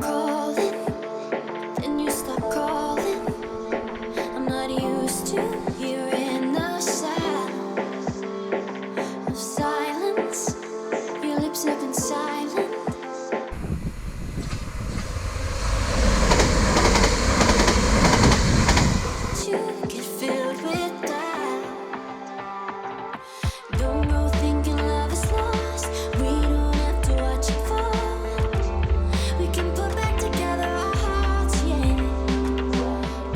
Calling, then you stop calling. I'm not used to hearing the sound of silence. Your lips have been silent. You get filled with doubt. Don't go thinking love is lost. We don't have to watch it fall. We can put back together our hearts, yeah.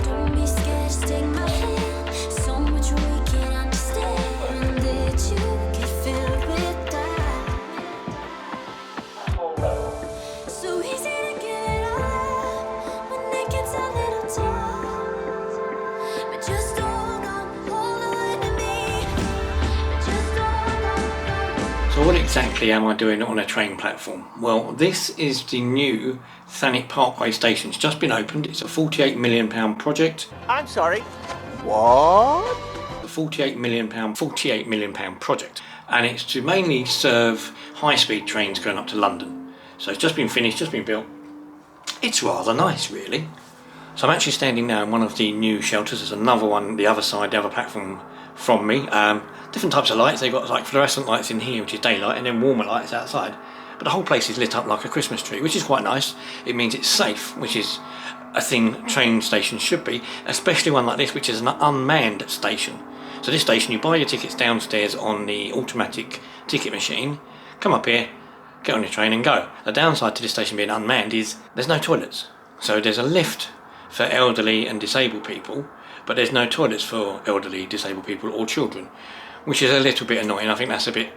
Don't be scared, just take my hand. So much we can't understand. Did you get filled with doubt? So easy to give it all up when it gets a little tough. But just hold on to me. But just hold on. So what exactly am I doing on a train platform? Well, this is the new Thanet Parkway station. It's just been opened. It's a £48 million project. I'm sorry. What? A £48 million project. And it's to mainly serve high-speed trains going up to London. So it's just been finished, just been built. It's rather nice, really. So I'm actually standing now in one of the new shelters. There's another one, the other side, the other platform from me. Different types of lights. They've got like fluorescent lights in here, which is daylight, and then warmer lights outside. But the whole place is lit up like a Christmas tree, which is quite nice. It means it's safe, which is a thing train stations should be, especially one like this, which is an unmanned station. So this station, you buy your tickets downstairs on the automatic ticket machine, come up here, get on your train and go. The downside to this station being unmanned is there's no toilets. So there's a lift for elderly and disabled people, but there's no toilets for elderly, disabled people or children, which is a little bit annoying. I think that's a bit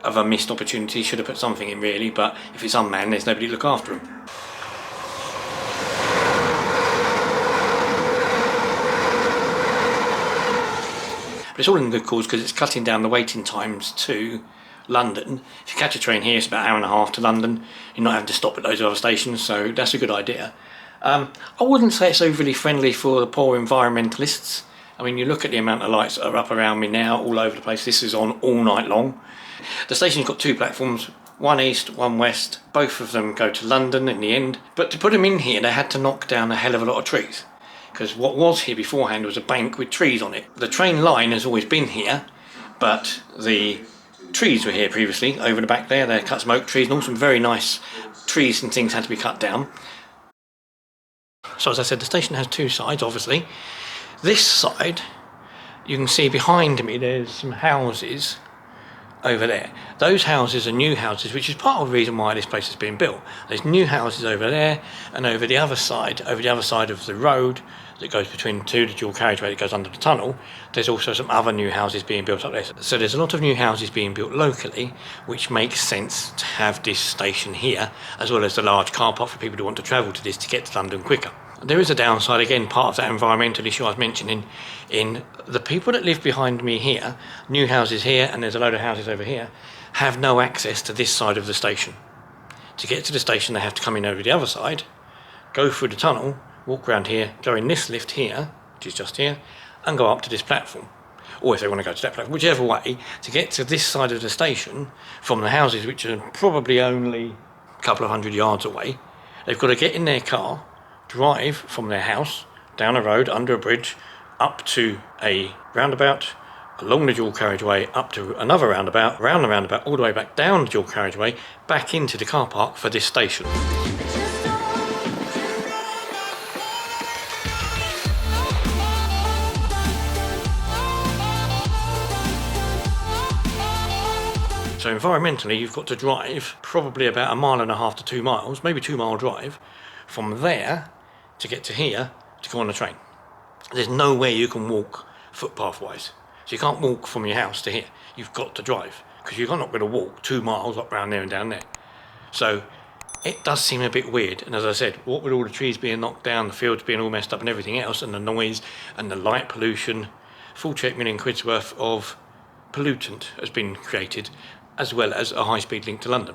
of a missed opportunity. Should have put something in really, but if it's unmanned, there's nobody to look after them. But it's all in good cause because it's cutting down the waiting times to London. If you catch a train here, it's about an hour and a half to London. You're not having to stop at those other stations, so that's a good idea. I wouldn't say it's overly friendly for the poor environmentalists. I mean, you look at the amount of lights that are up around me now, all over the place. This is on all night long. The station's got two platforms, one east, one west. Both of them go to London in the end. But to put them in here, they had to knock down a hell of a lot of trees, because what was here beforehand was a bank with trees on it. The train line has always been here, but the trees were here previously, over the back there. They cut some oak trees, and all some very nice trees and things had to be cut down. So as I said, the station has two sides, obviously. This side, you can see behind me, there's some houses over there. Those houses are new houses, which is part of the reason why this place has been built. There's new houses over there, and over the other side of the road that goes between the dual carriageway that goes under the tunnel, there's also some other new houses being built up there. So there's a lot of new houses being built locally, which makes sense to have this station here, as well as the large car park for people who want to travel to this to get to London quicker. There is a downside, again, part of that environmental issue I was mentioning, in the people that live behind me here, new houses here, and there's a load of houses over here, have no access to this side of the station. To get to the station, they have to come in over the other side, go through the tunnel, walk around here, go in this lift here, which is just here, and go up to this platform. Or if they want to go to that platform, whichever way, to get to this side of the station from the houses, which are probably only a couple of 100 yards away, they've got to get in their car, drive from their house, down a road, under a bridge, up to a roundabout, along the dual carriageway, up to another roundabout, round the roundabout, all the way back down the dual carriageway, back into the car park for this station. So environmentally, you've got to drive probably about 1.5 miles to 2 miles, maybe 2 mile drive, from there to get to here to go on the train. There's nowhere you can walk footpath wise. So you can't walk from your house to here. You've got to drive, because you're not going to walk 2 miles up round there and down there. So it does seem a bit weird. And as I said, what with all the trees being knocked down, the fields being all messed up and everything else, and the noise and the light pollution, £48 million worth of pollutant has been created, as well as a high-speed link to London.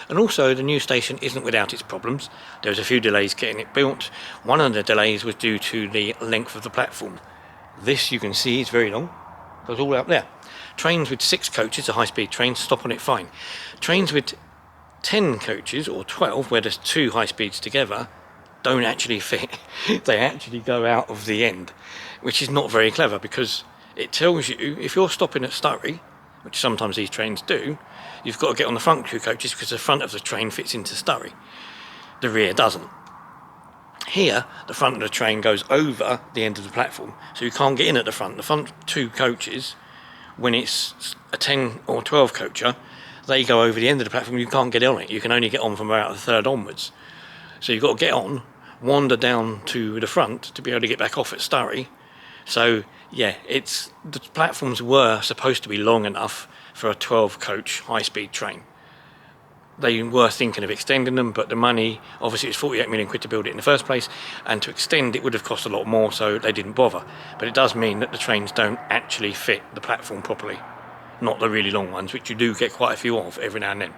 And also the new station isn't without its problems. There was a few delays getting it built. One of the delays was due to the length of the platform. This, you can see, is very long. It goes all out there. Trains with 6 coaches, a high-speed train, stop on it fine. Trains with 10 coaches or 12, where there's 2 high speeds together, don't actually fit. They actually go out of the end, which is not very clever, because it tells you if you're stopping at Surrey, which sometimes these trains do, you've got to get on the front 2 coaches because the front of the train fits into Surrey. The rear doesn't. Here, the front of the train goes over the end of the platform, so you can't get in at the front. The front 2 coaches, when it's a 10 or 12 coacher, they go over the end of the platform. You can't get on it. You can only get on from about the 3rd onwards. So you've got to get on, wander down to the front to be able to get back off at Surrey. So yeah, the platforms were supposed to be long enough for a 12 coach high speed train. They were thinking of extending them, but the money, obviously it was 48 million quid to build it in the first place, and to extend it would have cost a lot more, so they didn't bother. But it does mean that the trains don't actually fit the platform properly. Not the really long ones, which you do get quite a few of every now and then.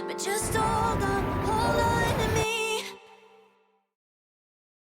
But just hold on.